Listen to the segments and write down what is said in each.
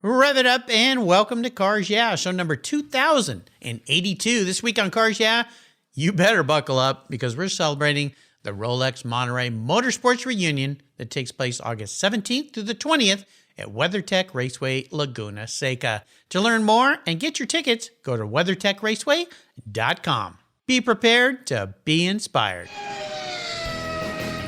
Rev it up and welcome to Cars Yeah, show number 2082. This week on Cars Yeah, you better buckle up because we're celebrating the Rolex Monterey Motorsports Reunion that takes place August 17th through the 20th at WeatherTech Raceway, Laguna Seca. To learn more and get your tickets, go to WeatherTechRaceway.com. Be prepared to be inspired.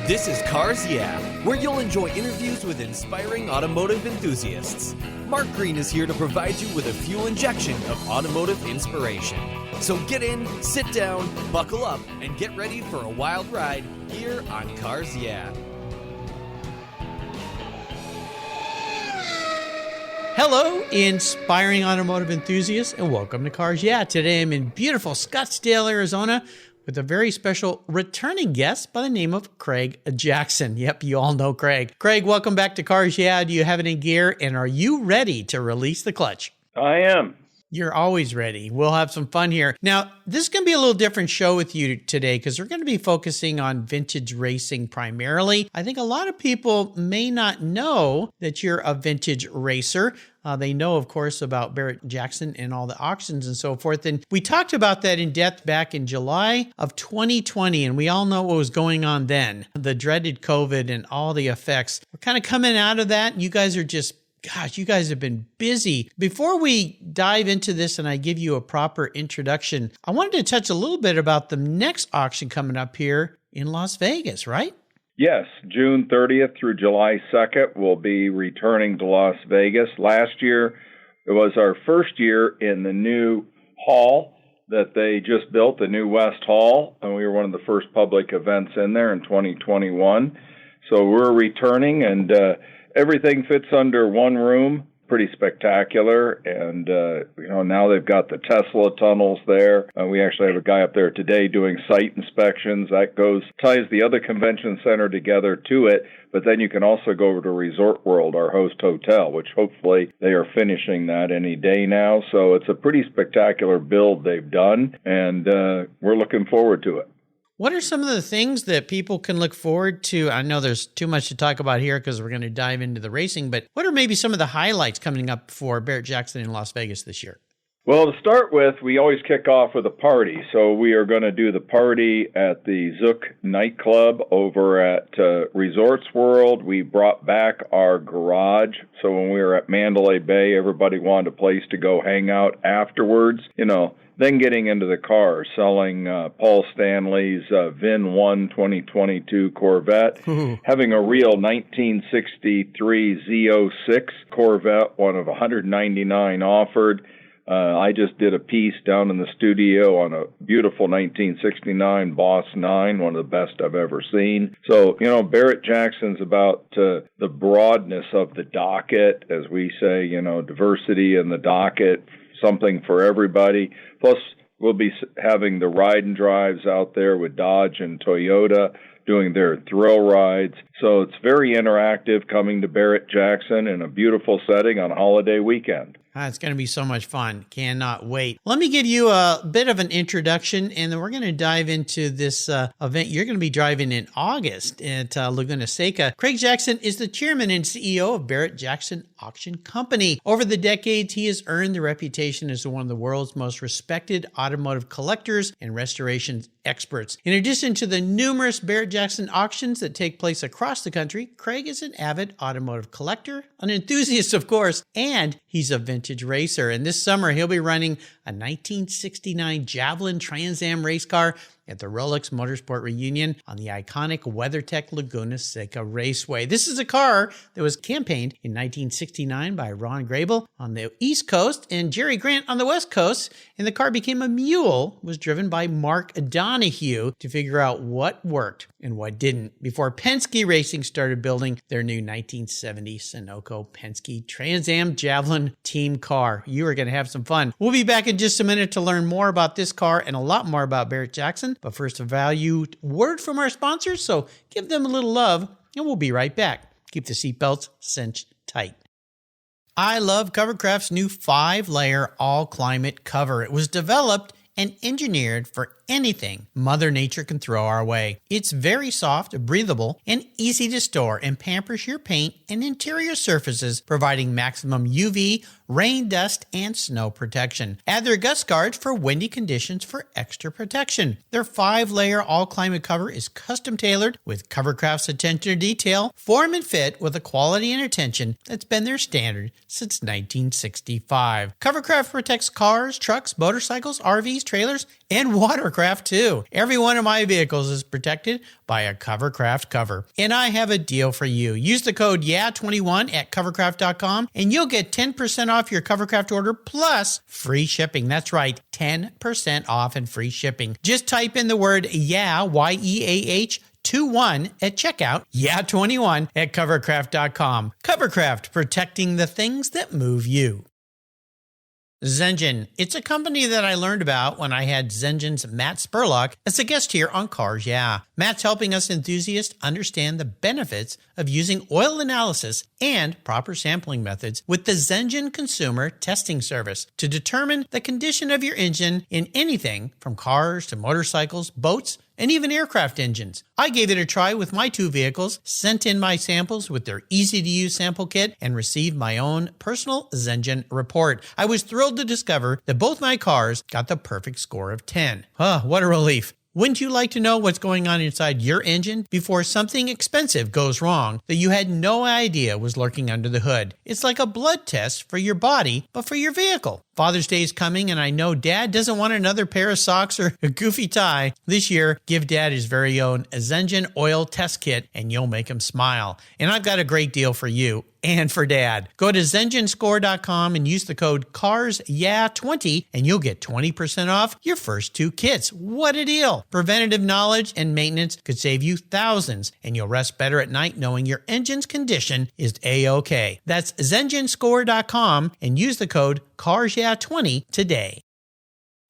This is Cars Yeah, where you'll enjoy interviews with inspiring automotive enthusiasts. Mark Green is here to provide you with a fuel injection of automotive inspiration. So get in, sit down, buckle up, and get ready for a wild ride here on Cars Yeah. Hello, inspiring automotive enthusiasts, and welcome to Cars Yeah. Today I'm in beautiful Scottsdale, Arizona, with a very special returning guest by the name of Craig Jackson. Yep, you all know Craig. Craig, welcome back to Cars Yeah. Do you have it in gear, and are you ready to release the clutch? I am. You're always ready. We'll have some fun here. Now, this is going to be a little different show with you today because we're going to be focusing on vintage racing primarily. I think a lot of people may not know that you're a vintage racer. They know, of course, about Barrett-Jackson and all the auctions and so forth. And we talked about that in depth back in July of 2020, and we all know what was going on then. The dreaded COVID and all the effects. We're kind of coming out of that. You guys are just Gosh, you guys have been busy. Before we dive into this and I give you a proper introduction, I wanted to touch a little bit about the next auction coming up here in Las Vegas, right? Yes, June 30th through July 2nd, we'll be returning to Las Vegas. Last year, it was our first year in the new hall that they just built, the new West Hall, and we were one of the first public events in there in 2021. So we're returning, and everything fits under one room, pretty spectacular. And, now they've got the Tesla tunnels there. We actually have a guy up there today doing site inspections. That ties the other convention center together to it. But then you can also go over to Resort World, our host hotel, which hopefully they are finishing that any day now. So it's a pretty spectacular build they've done, and we're looking forward to it. What are some of the things that people can look forward to? I know there's too much to talk about here because we're going to dive into the racing, but what are maybe some of the highlights coming up for Barrett-Jackson in Las Vegas this year? Well, to start with, we always kick off with a party. So we are going to do the party at the Zook nightclub over at Resorts World. We brought back our garage. So when we were at Mandalay Bay, everybody wanted a place to go hang out afterwards. Then getting into the car, selling Paul Stanley's VIN 1 2022 Corvette, having a real 1963 Z06 Corvette, one of 199 offered. I just did a piece down in the studio on a beautiful 1969 Boss 9, one of the best I've ever seen. So, Barrett-Jackson's about the broadness of the docket, as we say, diversity in the docket, something for everybody. Plus, we'll be having the ride and drives out there with Dodge and Toyota doing their thrill rides. So it's very interactive, coming to Barrett-Jackson in a beautiful setting on a holiday weekend. It's going to be so much fun. Cannot wait. Let me give you a bit of an introduction, and then we're going to dive into this event you're going to be driving in August at Laguna Seca. Craig Jackson is the chairman and CEO of Barrett-Jackson Auction Company. Over the decades, he has earned the reputation as one of the world's most respected automotive collectors and restoration experts. In addition to the numerous Barrett-Jackson auctions that take place across the country, Craig is an avid automotive collector, an enthusiast, of course, and he's a vintage racer. And this summer, he'll be running a 1969 Javelin Trans Am race car at the Rolex Motorsport Reunion on the iconic WeatherTech Laguna Seca Raceway. This is a car that was campaigned in 1969 by Ron Grable on the East Coast and Jerry Grant on the West Coast, and the car became a mule, was driven by Mark Donahue to figure out what worked and what didn't before Penske Racing started building their new 1970 Sunoco Penske Trans Am Javelin team car. You are going to have some fun. We'll be back in just a minute to learn more about this car and a lot more about Barrett-Jackson. But first, a valued word from our sponsors, so give them a little love, and we'll be right back. Keep the seatbelts cinched tight. I love Covercraft's new 5-layer all-climate cover. It was developed and engineered for anything Mother Nature can throw our way. It's very soft, breathable, and easy to store and pampers your paint and interior surfaces, providing maximum UV, rain, dust, and snow protection. Add their gust guards for windy conditions for extra protection. Their 5-layer all-climate cover is custom tailored with Covercraft's attention to detail, form and fit with a quality and attention that's been their standard since 1965. Covercraft protects cars, trucks, motorcycles, RVs, trailers, and watercraft too. Every one of my vehicles is protected by a Covercraft cover. And I have a deal for you. Use the code YEAH21 at covercraft.com and you'll get 10% off your Covercraft order plus free shipping. That's right, 10% off and free shipping. Just type in the word YEAH, Y-E-A-H, 21 at checkout, YEAH21 at covercraft.com. Covercraft, protecting the things that move you. Zengen. It's a company that I learned about when I had Zengen's Matt Spurlock as a guest here on Cars Yeah. Matt's helping us enthusiasts understand the benefits of using oil analysis and proper sampling methods with the Zengen Consumer Testing Service to determine the condition of your engine in anything from cars to motorcycles, boats, and even aircraft engines. I gave it a try with my 2 vehicles, sent in my samples with their easy-to-use sample kit, and received my own personal Zengen report. I was thrilled to discover that both my cars got the perfect score of 10. What a relief. Wouldn't you like to know what's going on inside your engine before something expensive goes wrong that you had no idea was lurking under the hood? It's like a blood test for your body, but for your vehicle. Father's Day is coming, and I know Dad doesn't want another pair of socks or a goofy tie. This year, give Dad his very own Zengen Oil Test Kit, and you'll make him smile. And I've got a great deal for you and for Dad. Go to ZengenScore.com and use the code CARSYEAH20, and you'll get 20% off your first 2 kits. What a deal! Preventative knowledge and maintenance could save you thousands, and you'll rest better at night knowing your engine's condition is A-OK. That's ZengenScore.com and use the code CARSYEAH20 today.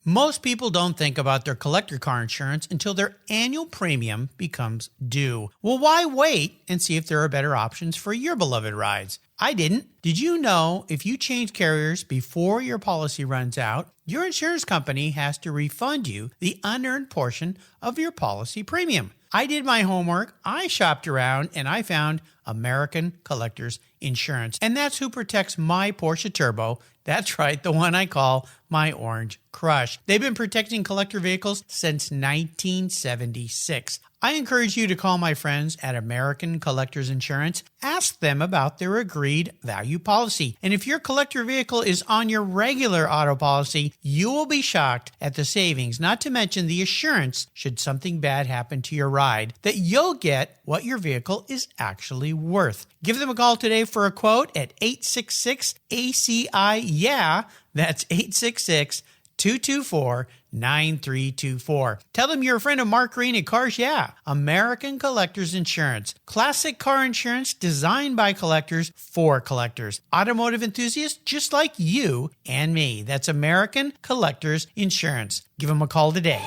Most people don't think about their collector car insurance until their annual premium becomes due. Well, why wait and see if there are better options for your beloved rides? I didn't. Did you know if you change carriers before your policy runs out, your insurance company has to refund you the unearned portion of your policy premium? I did my homework, I shopped around, and I found American Collectors Insurance. And that's who protects my Porsche Turbo. That's right, the one I call my Orange Crush. They've been protecting collector vehicles since 1976. I encourage you to call my friends at American Collectors Insurance. Ask them about their agreed value policy. And if your collector vehicle is on your regular auto policy, you will be shocked at the savings, not to mention the assurance, should something bad happen to your ride, that you'll get what your vehicle is actually worth. Give them a call today for a quote at 866-ACI-YEAH. That's 866-224-9324. Tell them you're a friend of Mark Green at Cars Yeah. American Collectors Insurance. Classic car insurance designed by collectors for collectors. Automotive enthusiasts just like you and me. That's American Collectors Insurance. Give them a call today.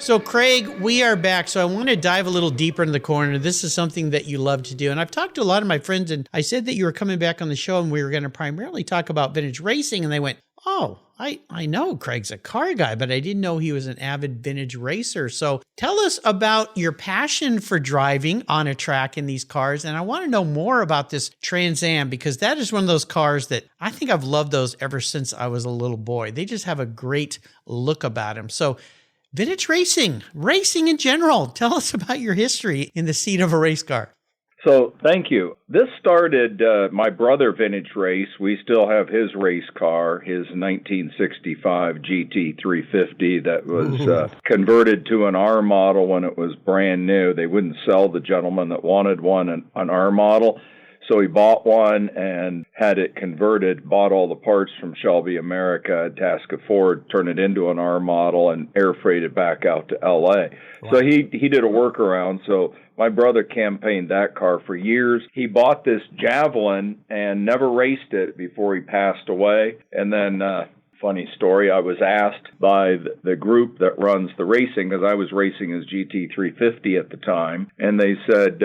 So, Craig, we are back. So I want to dive a little deeper into the corner. This is something that you love to do. And I've talked to a lot of my friends, and I said that you were coming back on the show and we were going to primarily talk about vintage racing. And they went, oh, I know Craig's a car guy, but I didn't know he was an avid vintage racer. So tell us about your passion for driving on a track in these cars. And I want to know more about this Trans Am, because that is one of those cars that I think I've loved those ever since I was a little boy. They just have a great look about them. So vintage racing in general. Tell us about your history in the seat of a race car. So, thank you. This started my brother vintage race. We still have his race car, his 1965 GT350 that was converted to an R model when it was brand new. They wouldn't sell the gentleman that wanted one an R model. So he bought one and had it converted, bought all the parts from Shelby America, Tasca Ford, turned it into an R model, and air freighted back out to L.A. Wow. So he did a workaround. So my brother campaigned that car for years. He bought this Javelin and never raced it before he passed away. And then funny story, I was asked by the group that runs the racing, because I was racing his GT350 at the time, and they said,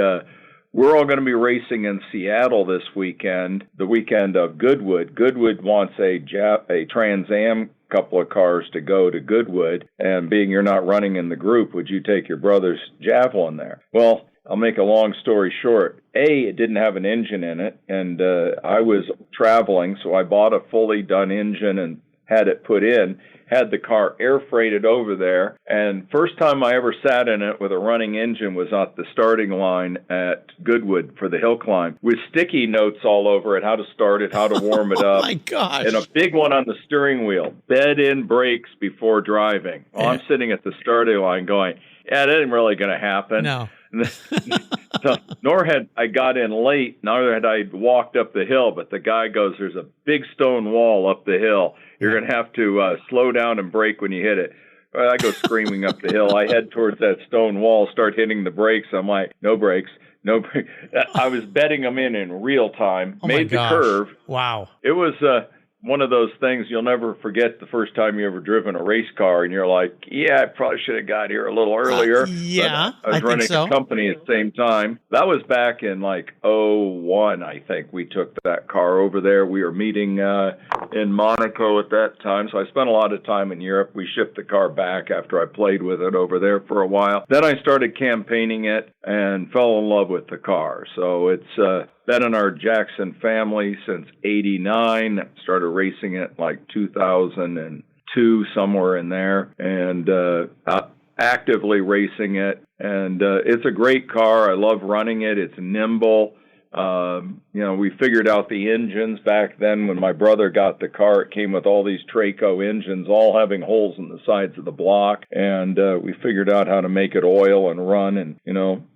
we're all going to be racing in Seattle this weekend, the weekend of Goodwood. Goodwood wants a Trans Am couple of cars to go to Goodwood, and being you're not running in the group, would you take your brother's Javelin there? Well, I'll make a long story short. It didn't have an engine in it, and I was traveling, so I bought a fully done engine and had it put in, had the car air freighted over there, and first time I ever sat in it with a running engine was at the starting line at Goodwood for the hill climb, with sticky notes all over it, how to start it, how to warm it up. Oh my gosh. And a big one on the steering wheel, bed-in brakes before driving. Well, I'm sitting at the starting line going, that isn't really going to happen. No. So, nor had I got in late, nor had I walked up the hill, but the guy goes, there's a big stone wall up the hill. You're going to have to slow down and brake when you hit it. Well, I go screaming up the hill. I head towards that stone wall, start hitting the brakes. I'm like, no brakes, no brakes. I was betting them in real time, made the curve. Wow. It was one of those things you'll never forget the first time you ever driven a race car, and you're like, yeah, I probably should have got here a little earlier. Yeah, I was running a company at the same time. That was back in like '01, I think. We took that car over there. We were meeting in Monaco at that time, so I spent a lot of time in Europe. We shipped the car back after I played with it over there for a while. Then I started campaigning it and fell in love with the car. So it's been in our Jackson family since '89. Started racing it like 2002, somewhere in there, and actively racing it. And it's a great car. I love running it. It's nimble. We figured out the engines back then when my brother got the car. It came with all these Traco engines, all having holes in the sides of the block. And we figured out how to make it oil and run, and,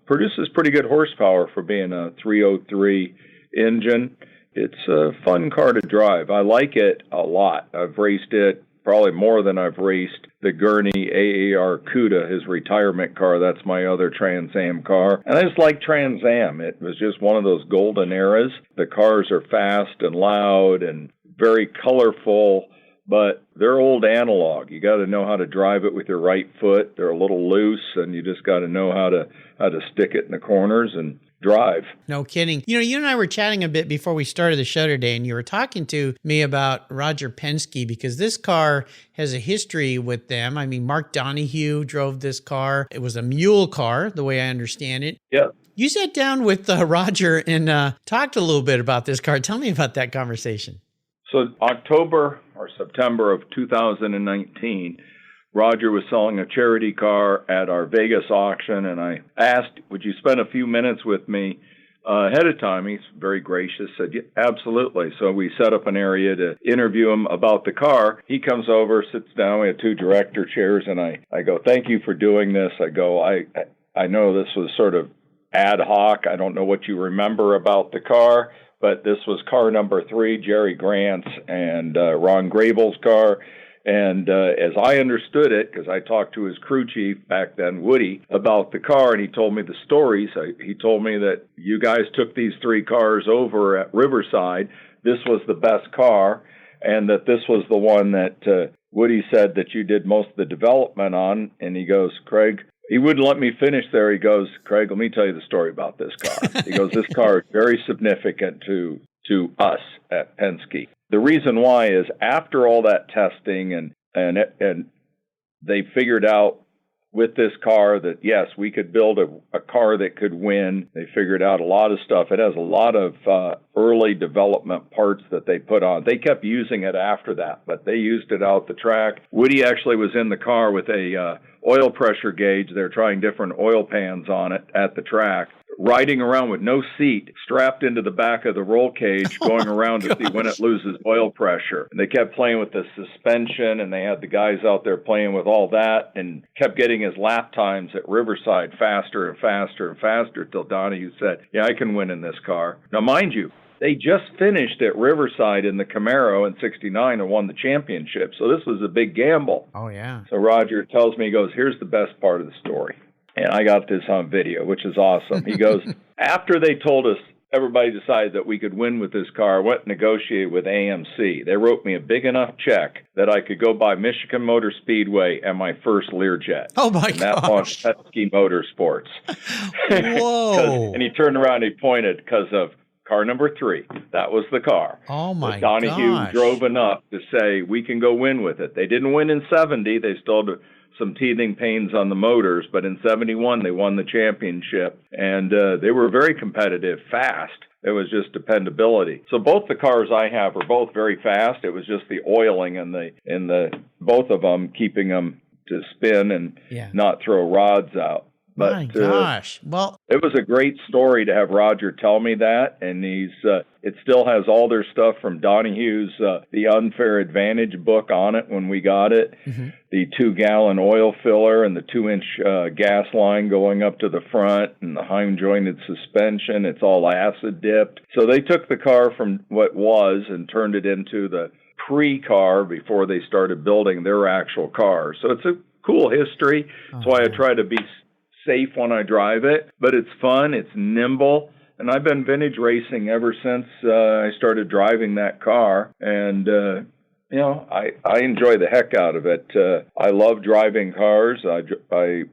produces pretty good horsepower for being a 303 engine. It's a fun car to drive. I like it a lot. I've raced it probably more than I've raced the Gurney AAR Cuda, his retirement car. That's my other Trans Am car. And I just like Trans Am. It was just one of those golden eras. The cars are fast and loud and very colorful, but they're old analog. You got to know how to drive it with your right foot. They're a little loose, and you just got to know how to stick it in the corners and drive. No kidding. You and I were chatting a bit before we started the show today, and you were talking to me about Roger Penske, because this car has a history with them. I mean, Mark Donohue drove this car. It was a mule car, the way I understand it. Yeah. You sat down with Roger and talked a little bit about this car. Tell me about that conversation. So October or September of 2019, Roger was selling a charity car at our Vegas auction, and I asked, would you spend a few minutes with me ahead of time? He's very gracious, said, yeah, absolutely. So we set up an area to interview him about the car. He comes over, sits down. We had two director chairs, and I go, thank you for doing this. I go, I know this was sort of ad hoc. I don't know what you remember about the car, but this was car number 3, Jerry Grant's and Ron Grable's car. And as I understood it, because I talked to his crew chief back then, Woody, about the car, and he told me the stories. He told me that you guys took these 3 cars over at Riverside. This was the best car, and that this was the one that Woody said that you did most of the development on. And he goes, Craig, he wouldn't let me finish there. He goes, Craig, let me tell you the story about this car. He goes, this car is very significant to us at Penske. The reason why is after all that testing and they figured out with this car that, yes, we could build a car that could win. They figured out a lot of stuff. It has a lot of early development parts that they put on. They kept using it after that, but they used it out the track. Woody actually was in the car with a oil pressure gauge. They're trying different oil pans on it at the track, riding around with no seat, strapped into the back of the roll cage, going around to see when it loses oil pressure. And they kept playing with the suspension, and they had the guys out there playing with all that, and kept getting his lap times at Riverside faster and faster and faster, till Donahue said, yeah, I can win in this car. Now, mind you, they just finished at Riverside in the Camaro in '69 and won the championship. So this was a big gamble. Oh, yeah. So Roger tells me, he goes, here's the best part of the story. And I got this on video, which is awesome. He goes, after they told us everybody decided that we could win with this car. I went and negotiated with AMC. They wrote me a big enough check that I could go buy Michigan Motor Speedway and my first Learjet. Oh, my and that gosh. launched Penske Motorsports. Whoa. And he turned around and he pointed because of car number 3. That was the car. Oh, my Donahue gosh. drove enough to say, we can go win with it. They didn't win in 70. They still had some teething pains on the motors, but in 71, they won the championship. And they were very competitive, fast. It was just dependability. So both the cars I have are both very fast. It was just the oiling and the both of them keeping them to spin and not throw rods out. But, my gosh. Well, it was a great story to have Roger tell me that, and it still has all their stuff from Donahue's The Unfair Advantage book on it when we got it, the 2-gallon oil filler and the 2-inch gas line going up to the front and the Heim-jointed suspension. It's all acid dipped. So they took the car from what was and turned it into the pre-car before they started building their actual car. So it's a cool history. That's why I try to be safe when I drive it, but it's fun, it's nimble, and I've been vintage racing ever since I started driving that car, and I enjoy the heck out of it. I love driving cars. I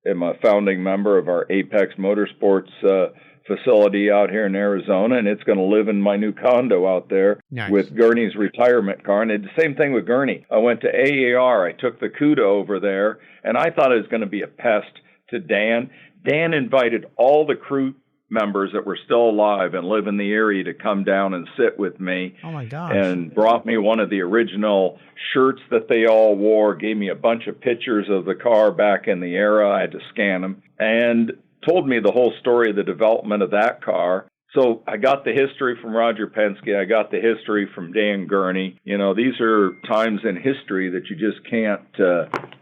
am a founding member of our Apex Motorsports facility out here in Arizona, and it's going to live in my new condo out there with Gurney's retirement car. And the same thing with Gurney. I went to AAR. I took the Cuda over there, and I thought it was going to be a pest to Dan. Dan invited all the crew members that were still alive and live in the area to come down and sit with me. Oh my gosh. And brought me one of the original shirts that they all wore, gave me a bunch of pictures of the car back in the era. I had to scan them, and told me the whole story of the development of that car. So I got the history from Roger Penske. I got the history from Dan Gurney. These are times in history that you just can't,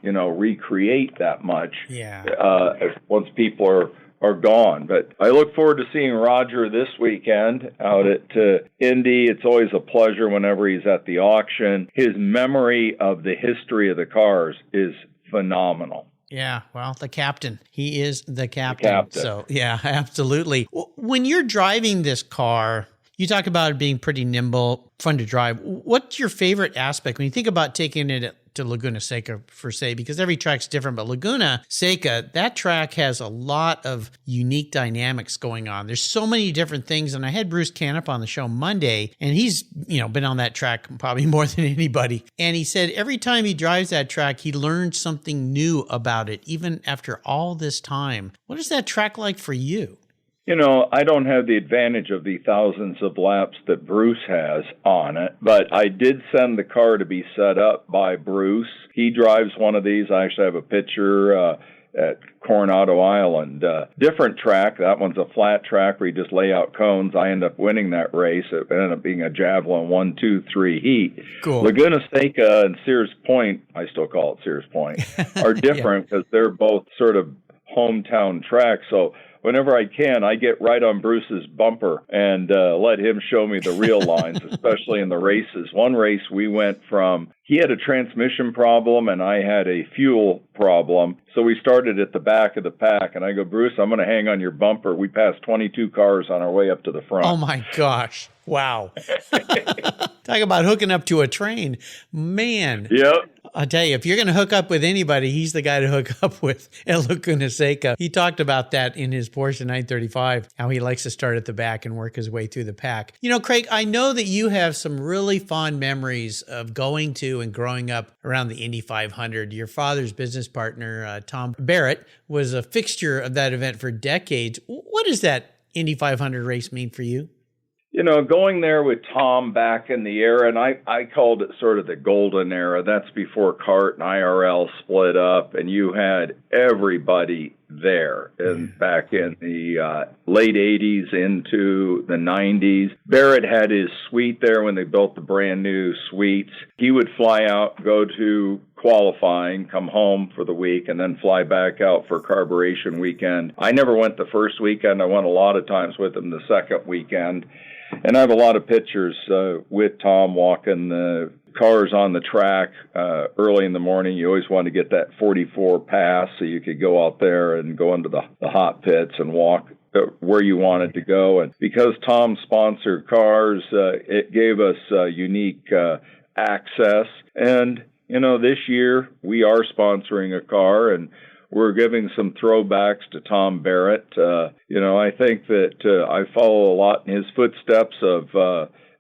recreate that much. Yeah. Once people are gone. But I look forward to seeing Roger this weekend out at Indy. It's always a pleasure whenever he's at the auction. His memory of the history of the cars is phenomenal. Yeah, well, the captain. He is the captain. So, yeah, absolutely. When you're driving this car, you talk about it being pretty nimble, fun to drive. What's your favorite aspect when you think about taking it to Laguna Seca, per se, because every track's different, but Laguna Seca, that track has a lot of unique dynamics going on. There's so many different things, and I had Bruce Canup on the show Monday, and he's, been on that track probably more than anybody, and he said every time he drives that track, he learns something new about it, even after all this time. What is that track like for you? I don't have the advantage of the thousands of laps that Bruce has on it, but I did send the car to be set up by Bruce. He drives one of these. I actually have a picture at Coronado Island. Different track. That one's a flat track where you just lay out cones. I end up winning that race. It ended up being a Javelin 1, 2, 3 heat. Cool. Laguna Seca and Sears Point, I still call it Sears Point, are different because they're both sort of hometown tracks. So whenever I can, I get right on Bruce's bumper and let him show me the real lines, especially in the races. One race we went from, he had a transmission problem and I had a fuel problem. So we started at the back of the pack, and I go, Bruce, I'm going to hang on your bumper. We passed 22 cars on our way up to the front. Oh, my gosh. Wow. Talk about hooking up to a train. Man. Yep. I'll tell you, if you're going to hook up with anybody, he's the guy to hook up with at Laguna Seca. He talked about that in his Porsche 935, how he likes to start at the back and work his way through the pack. Craig, I know that you have some really fond memories of going to and growing up around the Indy 500. Your father's business partner, Tom Barrett, was a fixture of that event for decades. What does that Indy 500 race mean for you? Going there with Tom back in the era, and I called it sort of the golden era. That's before CART and IRL split up, and you had everybody there. And back in the late 80s into the 90s, Barrett had his suite there when they built the brand new suites. He would fly out, go to qualifying, come home for the week, and then fly back out for carburation weekend. I never went the first weekend. I went a lot of times with him the second weekend. And I have a lot of pictures with Tom walking the cars on the track early in the morning. You always wanted to get that 44 pass so you could go out there and go into the hot pits and walk where you wanted to go. And because Tom sponsored cars, it gave us unique access. And, this year we are sponsoring a car, and we're giving some throwbacks to Tom Barrett. I think that I follow a lot in his footsteps of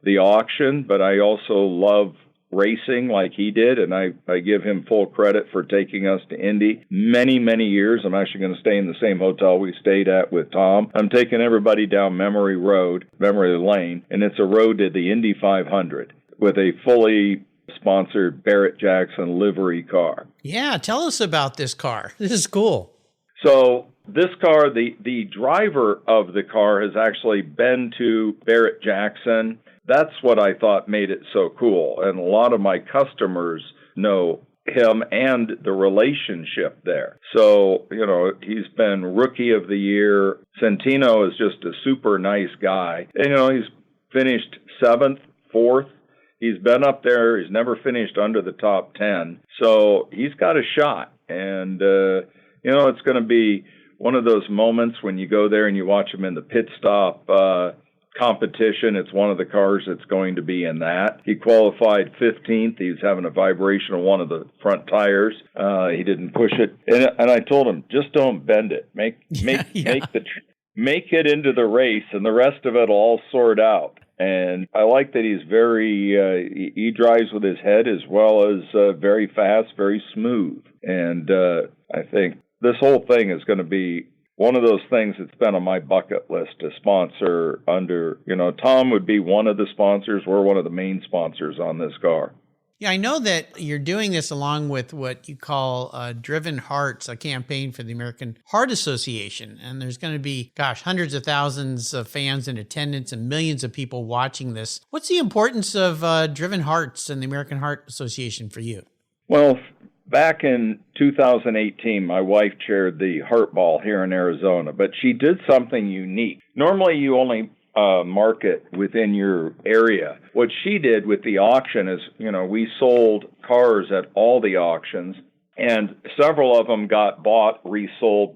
the auction, but I also love racing like he did, and I give him full credit for taking us to Indy many, many years. I'm actually going to stay in the same hotel we stayed at with Tom. I'm taking everybody down Memory Lane, and it's a road to the Indy 500 with a fully sponsored Barrett-Jackson livery car. Yeah, tell us about this car. This is cool. So this car, the driver of the car has actually been to Barrett-Jackson. That's what I thought made it so cool. And a lot of my customers know him and the relationship there. So, he's been Rookie of the Year. Centino is just a super nice guy. And, he's finished 7th, 4th. He's been up there. He's never finished under the top 10. So he's got a shot. And, it's going to be one of those moments when you go there and you watch him in the pit stop competition. It's one of the cars that's going to be in that. He qualified 15th. He was having a vibration on one of the front tires. He didn't push it. And I told him, just don't bend it. Make it into the race, and the rest of it will all sort out. And I like that he's he drives with his head as well as very fast, very smooth. And I think this whole thing is going to be one of those things that's been on my bucket list to sponsor under, Tom would be one of the sponsors. We're one of the main sponsors on this car. Yeah, I know that you're doing this along with what you call Driven Hearts, a campaign for the American Heart Association. And there's going to be, hundreds of thousands of fans in attendance and millions of people watching this. What's the importance of Driven Hearts and the American Heart Association for you? Well, back in 2018, my wife chaired the Heart Ball here in Arizona, but she did something unique. Normally, you only market within your area. What she did with the auction is, we sold cars at all the auctions, and several of them got bought, resold,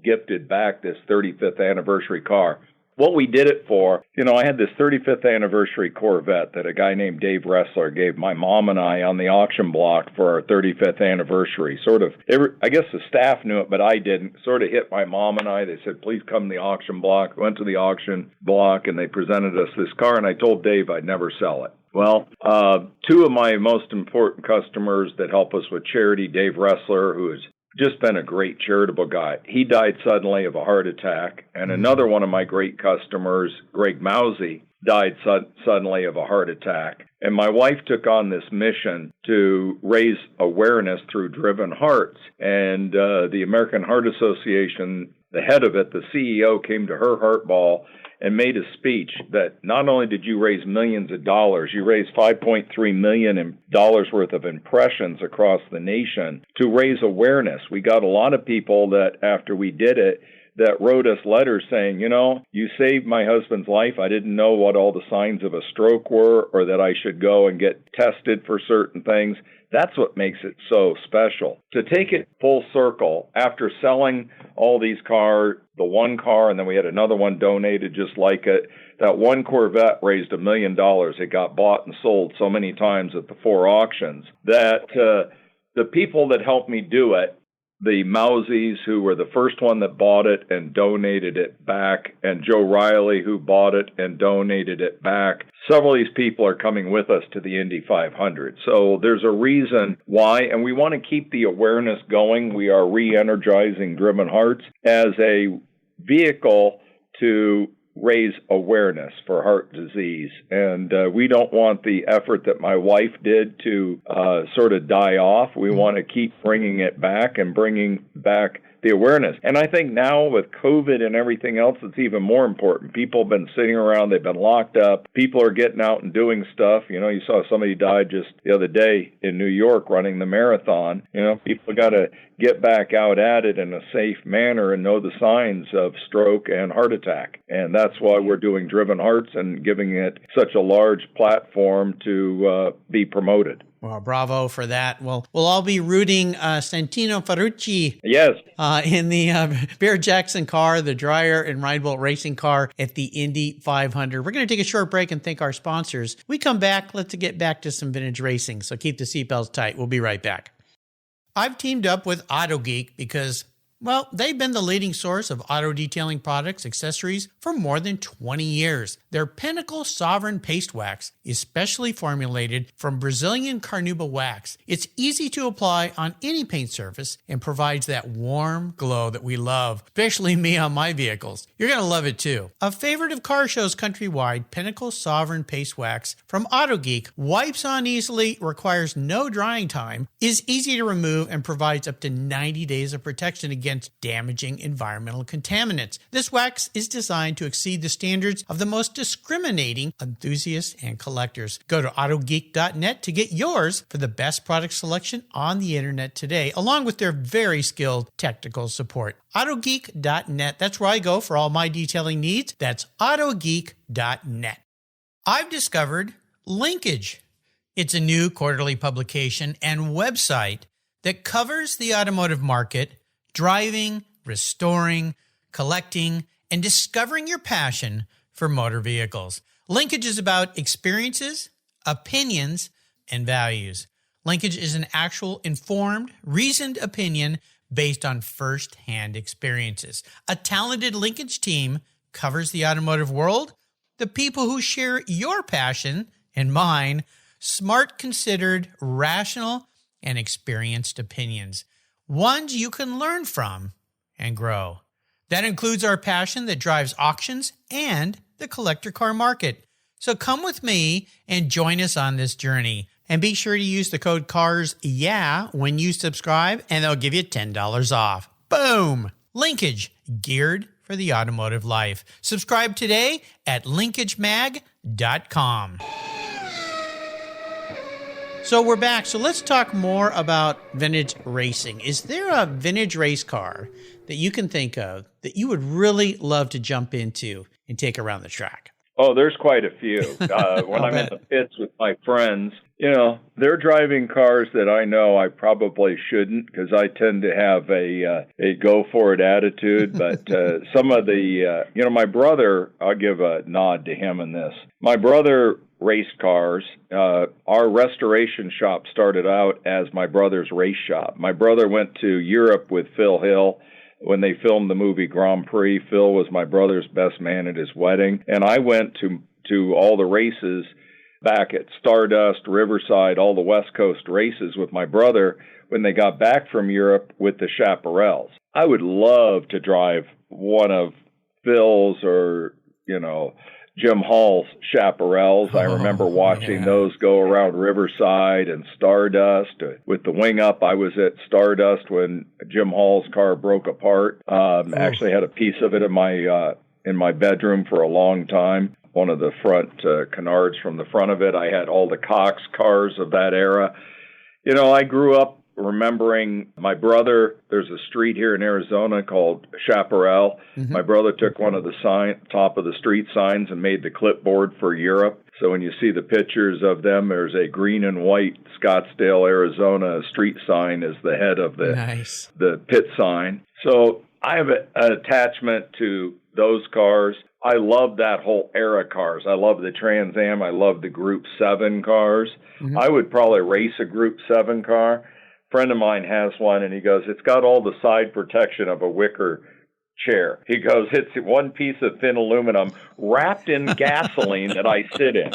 gifted back this 35th anniversary car. What we did it for, I had this 35th anniversary Corvette that a guy named Dave Ressler gave my mom and I on the auction block for our 35th anniversary. I guess the staff knew it, but I didn't. Sort of hit my mom and I. They said, please come to the auction block. Went to the auction block, and they presented us this car, and I told Dave I'd never sell it. Well, two of my most important customers that help us with charity, Dave Ressler, who is just been a great charitable guy. He died suddenly of a heart attack. And another one of my great customers, Greg Mousy, died suddenly of a heart attack. And my wife took on this mission to raise awareness through Driven Hearts. And the American Heart Association, the head of it, the CEO, came to her heart ball and made a speech that not only did you raise millions of dollars, you raised $5.3 million worth of impressions across the nation to raise awareness. We got a lot of people that after we did it that wrote us letters saying, you saved my husband's life. I didn't know what all the signs of a stroke were or that I should go and get tested for certain things. That's what makes it so special. To take it full circle, after selling all these cars, the one car, and then we had another one donated just like it, that one Corvette raised $1 million. It got bought and sold so many times at the 4 auctions that the people that helped me do it, the Mousies, who were the first one that bought it and donated it back, and Joe Riley, who bought it and donated it back. Several of these people are coming with us to the Indy 500. So there's a reason why, and we want to keep the awareness going. We are re-energizing Driven Hearts as a vehicle to raise awareness for heart disease. And we don't want the effort that my wife did to sort of die off. We want to keep bringing it back and bringing back the awareness. And I think now with COVID and everything else, it's even more important. People have been sitting around. They've been locked up. People are getting out and doing stuff. You saw somebody died just the other day in New York running the marathon. People got to get back out at it in a safe manner and know the signs of stroke and heart attack. And that's why we're doing Driven Hearts and giving it such a large platform to be promoted. Well, bravo for that. Well, we'll all be rooting Santino Ferrucci Yes. in the Barrett-Jackson car, the Dreyer and Reinbold racing car at the Indy 500. We're going to take a short break and thank our sponsors. We come back, let's get back to some vintage racing. So keep the seatbelts tight. We'll be right back. I've teamed up with AutoGeek because, well, they've been the leading source of auto detailing products, accessories for more than 20 years. Their Pinnacle Sovereign Paste Wax is specially formulated from Brazilian carnauba wax. It's easy to apply on any paint surface and provides that warm glow that we love, especially me on my vehicles. You're going to love it too. A favorite of car shows countrywide, Pinnacle Sovereign Paste Wax from AutoGeek wipes on easily, requires no drying time, is easy to remove, and provides up to 90 days of protection against damaging environmental contaminants. This wax is designed to exceed the standards of the most discriminating enthusiasts and collectors. Go to autogeek.net to get yours for the best product selection on the internet today, along with their very skilled technical support. Autogeek.net. That's where I go for all my detailing needs. That's autogeek.net. I've discovered Linkage. It's a new quarterly publication and website that covers the automotive market, driving, restoring, collecting, and discovering your passion for motor vehicles. Linkage is about experiences, opinions, and values. Linkage is an actual informed, reasoned opinion based on first-hand experiences. A talented Linkage team covers the automotive world, the people who share your passion and mine, smart, considered, rational, and experienced opinions, ones you can learn from and grow. That includes our passion that drives auctions and the collector car market. So come with me and join us on this journey. And be sure to use the code CARSYEAH when you subscribe, and they'll give you $10 off. Boom! Linkage, geared for the automotive life. Subscribe today at linkagemag.com. So we're back. So let's talk more about vintage racing. Is there a vintage race car that you can think of that you would really love to jump into and take around the track? Oh, there's quite a few. When I'm in the pits with my friends, they're driving cars that I know I probably shouldn't, because I tend to have a go for it attitude. But some of the, my brother, I'll give a nod to him in this. My brother raced cars. Our restoration shop started out as my brother's race shop. My brother went to Europe with Phil Hill. When they filmed the movie Grand Prix, Phil was my brother's best man at his wedding. And I went to all the races back at Stardust, Riverside, all the West Coast races with my brother when they got back from Europe with the Chaparrals. I would love to drive one of Phil's or, Jim Hall's Chaparrals. I remember watching those go around Riverside and Stardust. With the wing up, I was at Stardust when Jim Hall's car broke apart. Actually had a piece of it in my bedroom for a long time. One of the front canards from the front of it. I had all the Cox cars of that era. I grew up remembering my brother. There's a street here in Arizona called Chaparral. Mm-hmm. My brother took one of the top of the street signs and made the clipboard for Europe. So when you see the pictures of them, there's a green and white Scottsdale, Arizona street sign as the head of the pit sign. So I have an attachment to those cars. I love that whole era cars. I love the Trans Am. I love the Group 7 cars. Mm-hmm. I would probably race a Group 7 car. Friend of mine has one, and he goes, it's got all the side protection of a wicker chair. He goes, it's one piece of thin aluminum wrapped in gasoline that I sit in.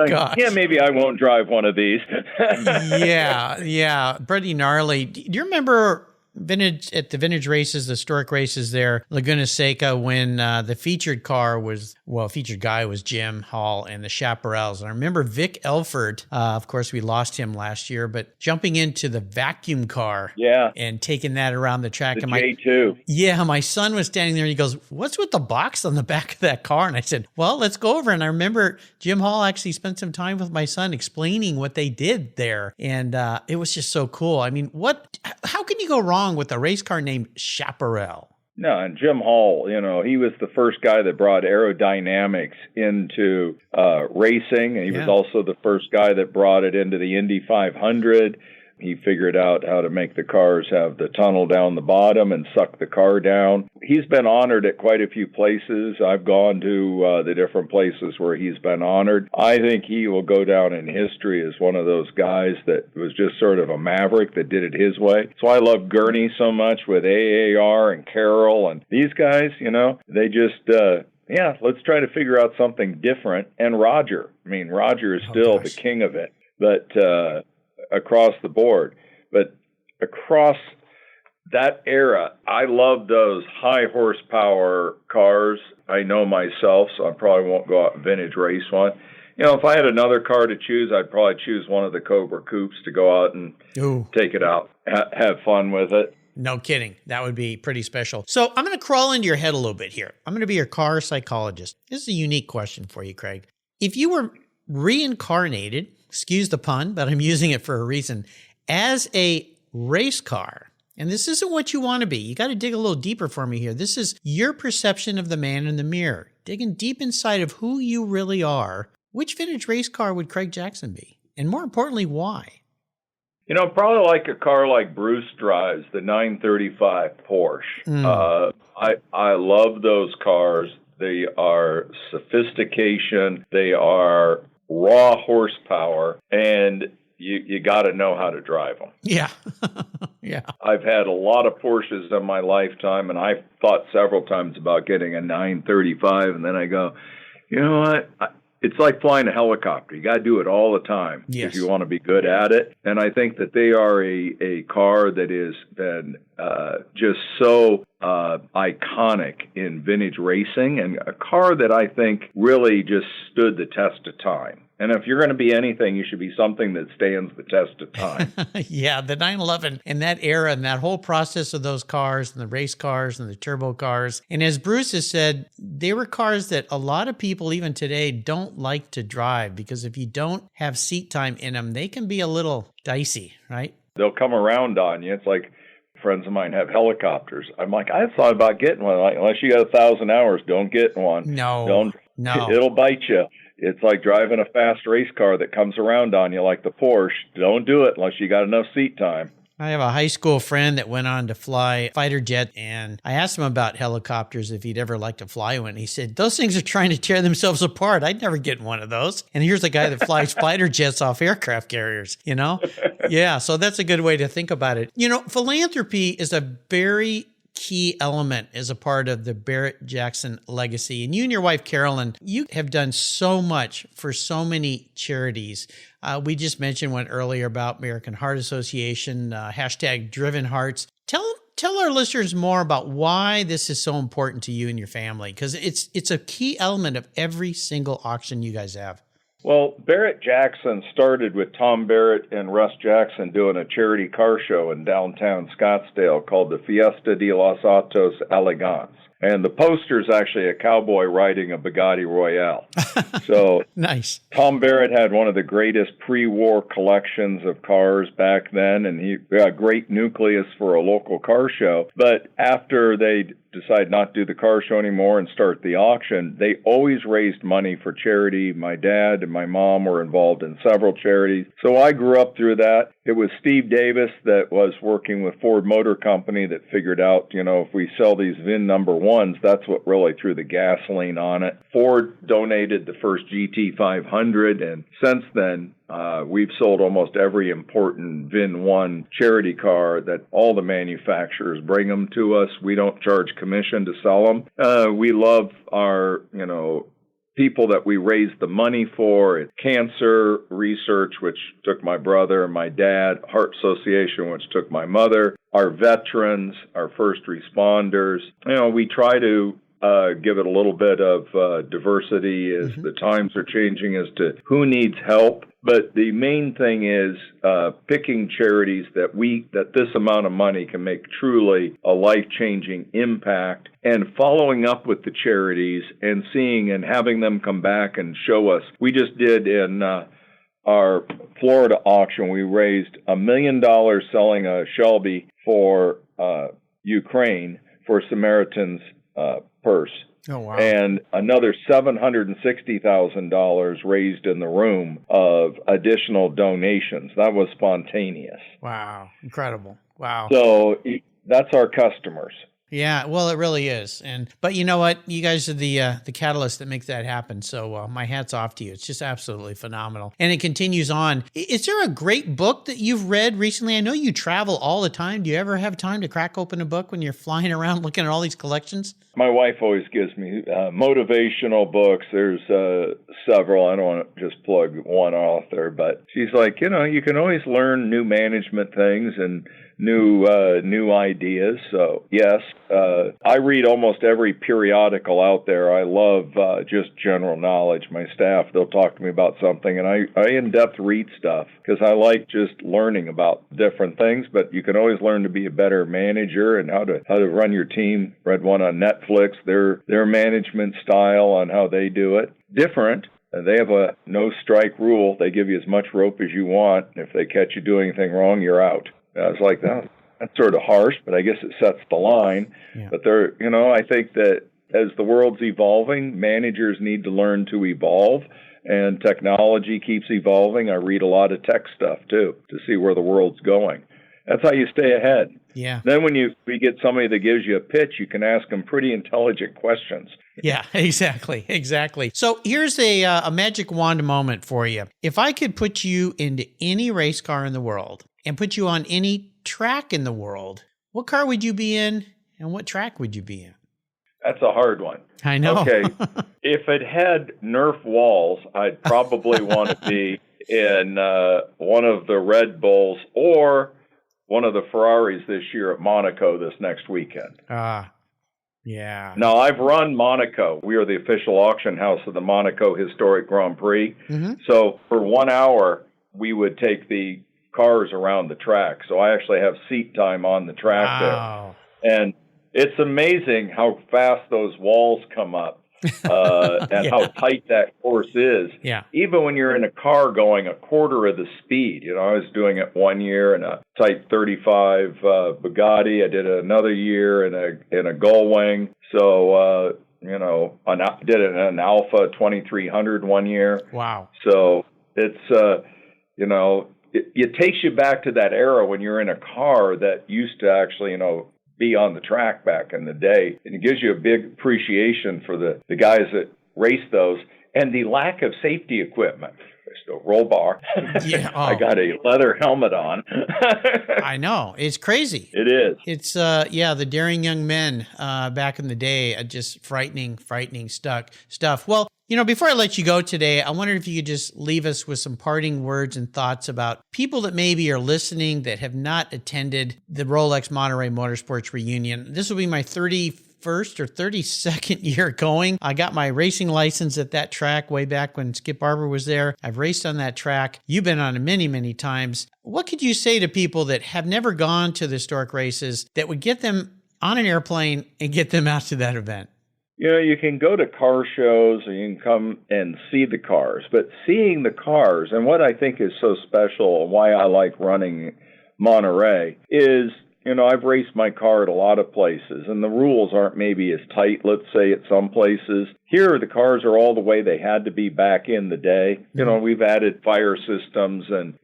Gosh. Yeah, maybe I won't drive one of these. Yeah. Pretty gnarly. Do you remember the vintage races, the historic races there, Laguna Seca, when the featured guy was Jim Hall and the Chaparrals. And I remember Vic Elford, of course, we lost him last year, but jumping into the vacuum car and taking that around the track. The J2. Yeah, my son was standing there and he goes, what's with the box on the back of that car? And I said, well, let's go over. And I remember Jim Hall actually spent some time with my son explaining what they did there. And it was just so cool. I mean, how can you go wrong with a race car named Chaparral? No, and Jim Hall, he was the first guy that brought aerodynamics into racing. He was also the first guy that brought it into the Indy 500. He figured out how to make the cars have the tunnel down the bottom and suck the car down. He's been honored at quite a few places. I've gone to the different places where he's been honored. I think he will go down in history as one of those guys that was just sort of a maverick that did it his way. So I love Gurney so much with AAR and Carroll and these guys, they just... let's try to figure out something different. And Roger. Roger is still the king of it. But across the board. But across that era, I love those high horsepower cars. I know myself, so I probably won't go out and vintage race one. If I had another car to choose, I'd probably choose one of the Cobra Coupes to go out and take it out, have fun with it. No kidding. That would be pretty special. So I'm going to crawl into your head a little bit here. I'm going to be your car psychologist. This is a unique question for you, Craig. If you were reincarnated, excuse the pun, but I'm using it for a reason, as a race car, and this isn't what you want to be. You got to dig a little deeper for me here. This is your perception of the man in the mirror, digging deep inside of who you really are. Which vintage race car would Craig Jackson be? And more importantly, why? Probably like a car like Bruce drives, the 935 Porsche. I love those cars. They are sophistication. They are raw horsepower, and you got to know how to drive them. Yeah. Yeah. I've had a lot of Porsches in my lifetime, and I've thought several times about getting a 935, and then I go, you know what? It's like flying a helicopter. You got to do it all the time if you want to be good at it. And I think that they are a car that has been just so iconic in vintage racing, and a car that I think really just stood the test of time. And if you're going to be anything, you should be something that stands the test of time. Yeah, the 911 and that era and that whole process of those cars and the race cars and the turbo cars. And as Bruce has said, they were cars that a lot of people even today don't like to drive, because if you don't have seat time in them, they can be a little dicey, right? They'll come around on you. It's like friends of mine have helicopters. I'm like, I thought about getting one. Like, unless you got 1,000 hours, don't get one. No. It'll bite you. It's like driving a fast race car that comes around on you like the Porsche. Don't do it unless you got enough seat time. I have a high school friend that went on to fly fighter jet, and I asked him about helicopters, if he'd ever like to fly one. He said, those things are trying to tear themselves apart. I'd never get in one of those. And here's a guy that flies fighter jets off aircraft carriers, Yeah, so that's a good way to think about it. Philanthropy is a very key element as a part of the Barrett-Jackson legacy. And you and your wife, Carolyn, you have done so much for so many charities. We just mentioned one earlier about American Heart Association, hashtag Driven Hearts. Tell our listeners more about why this is so important to you and your family, because it's a key element of every single auction you guys have. Well, Barrett-Jackson started with Tom Barrett and Russ Jackson doing a charity car show in downtown Scottsdale called the Fiesta de los Autos Elegantes. And the poster's actually a cowboy riding a Bugatti Royale. So nice. Tom Barrett had one of the greatest pre-war collections of cars back then, and he got a great nucleus for a local car show. But after they decided not to do the car show anymore and start the auction, they always raised money for charity. My dad and my mom were involved in several charities. So I grew up through that. It was Steve Davis that was working with Ford Motor Company that figured out, if we sell these VIN number ones, that's what really threw the gasoline on it. Ford donated the first GT500, and since then, we've sold almost every important VIN 1 charity car that all the manufacturers bring them to us. We don't charge commission to sell them. We love our, people that we raise the money for. It's cancer research, which took my brother and my dad, Heart Association, which took my mother, our veterans, our first responders. We try to give it a little bit of diversity as the times are changing as to who needs help. But the main thing is picking charities that this amount of money can make truly a life-changing impact, and following up with the charities and seeing and having them come back and show us. We just did in our Florida auction, we raised $1 million selling a Shelby for Ukraine for Samaritan's purse. Oh, wow. And another $760,000 raised in the room of additional donations. That was spontaneous. Wow. Incredible. Wow. So that's our customers. Yeah, well, it really is. But you know what? You guys are the catalyst that makes that happen. So my hat's off to you. It's just absolutely phenomenal. And it continues on. Is there a great book that you've read recently? I know you travel all the time. Do you ever have time to crack open a book when you're flying around looking at all these collections? My wife always gives me motivational books. There's several. I don't want to just plug one author, but she's like, you can always learn new management things and new ideas. So yes, I read almost every periodical out there. I love just general knowledge. My staff, they'll talk to me about something, and I in-depth read stuff because I like just learning about different things. But you can always learn to be a better manager and how to run your team. Read one on Netflix, their management style on how they do it. Different. They have a no strike rule. They give you as much rope as you want. If they catch you doing anything wrong, you're out. I was like, oh, that's sort of harsh, but I guess it sets the line. Yeah. But I think that as the world's evolving, managers need to learn to evolve, and technology keeps evolving. I read a lot of tech stuff too to see where the world's going. That's how you stay ahead. Yeah. Then when we get somebody that gives you a pitch, you can ask them pretty intelligent questions. Yeah, exactly. So here's a magic wand moment for you. If I could put you into any race car in the world and put you on any track in the world, what car would you be in and what track would you be in? That's a hard one. I know. Okay. If it had Nerf walls, I'd probably want to be in one of the Red Bulls or one of the Ferraris this year at Monaco this next weekend. Yeah. Now, I've run Monaco. We are the official auction house of the Monaco Historic Grand Prix. Mm-hmm. So for 1 hour, we would take the cars around the track. So I actually have seat time on the track there. And it's amazing how fast those walls come up and how tight that course is. Yeah. Even when you're in a car going a quarter of the speed. I was doing it 1 year in a Type 35 Bugatti. I did it another year in a Gullwing. So, I did it in an Alpha 2300 1 year. Wow. So it's, it takes you back to that era when you're in a car that used to actually, be on the track back in the day. And it gives you a big appreciation for the guys that race those and the lack of safety equipment. There's no roll bar. Yeah, I got a leather helmet on. I know. It's crazy. It is. It's, the daring young men back in the day, just frightening stuff. Well, before I let you go today, I wondered if you could just leave us with some parting words and thoughts about people that maybe are listening that have not attended the Rolex Monterey Motorsports reunion. This will be my 31st or 32nd year going. I got my racing license at that track way back when Skip Barber was there. I've raced on that track. You've been on it many, many times. What could you say to people that have never gone to the historic races that would get them on an airplane and get them out to that event? You can go to car shows or you can come and see the cars, but seeing the cars, and what I think is so special and why I like running Monterey is, I've raced my car at a lot of places, and the rules aren't maybe as tight, let's say, at some places. Here, the cars are all the way they had to be back in the day. We've added fire systems and,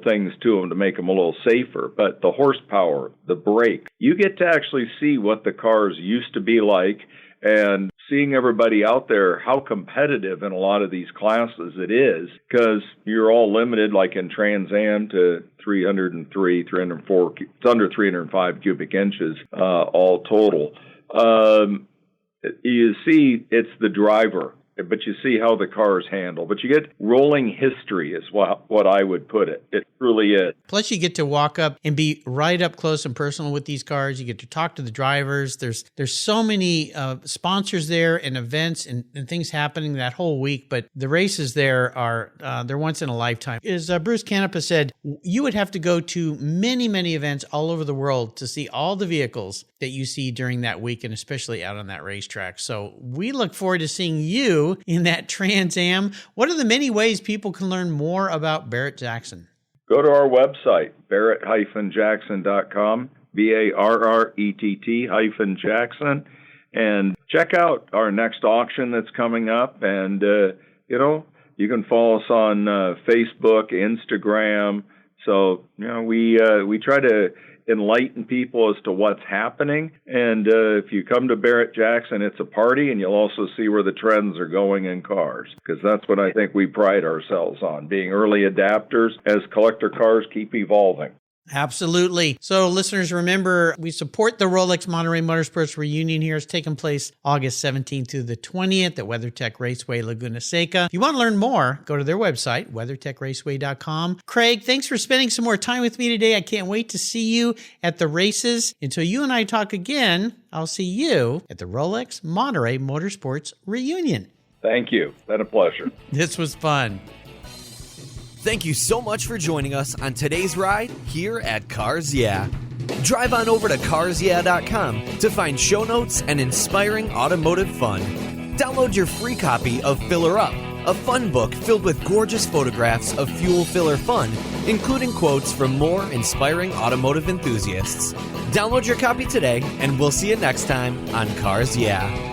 things to them to make them a little safer. But the horsepower, the brake, you get to actually see what the cars used to be like. And seeing everybody out there, how competitive in a lot of these classes it is, because you're all limited, like in Trans Am, to 303, 304, it's under 305 cubic inches, all total. You see, it's the driver, but you see how the cars handle. But you get rolling history is what I would put it. It truly is. Plus, you get to walk up and be right up close and personal with these cars. You get to talk to the drivers. There's so many sponsors there and events and things happening that whole week. But the races there are they're once in a lifetime. As Bruce Canepa said, you would have to go to many, many events all over the world to see all the vehicles that you see during that week, and especially out on that racetrack. So we look forward to seeing you in that Trans Am. What are the many ways people can learn more about Barrett-Jackson? Go to our website, barrett-jackson.com, Barrett-Jackson. And check out our next auction that's coming up. And, you can follow us on Facebook, Instagram. So, we try to enlighten people as to what's happening. And if you come to Barrett-Jackson, it's a party, and you'll also see where the trends are going in cars, because that's what I think we pride ourselves on, being early adapters as collector cars keep evolving. Absolutely. So listeners, remember, we support the Rolex Monterey Motorsports Reunion here. It's taking place August 17th through the 20th at WeatherTech Raceway, Laguna Seca. If you want to learn more, go to their website, weathertechraceway.com. Craig, thanks for spending some more time with me today. I can't wait to see you at the races. Until you and I talk again, I'll see you at the Rolex Monterey Motorsports Reunion. Thank you. It's been a pleasure. This was fun. Thank you so much for joining us on today's ride here at Cars Yeah. Drive on over to carsyeah.com to find show notes and inspiring automotive fun. Download your free copy of Filler Up, a fun book filled with gorgeous photographs of fuel filler fun, including quotes from more inspiring automotive enthusiasts. Download your copy today, and we'll see you next time on Cars Yeah.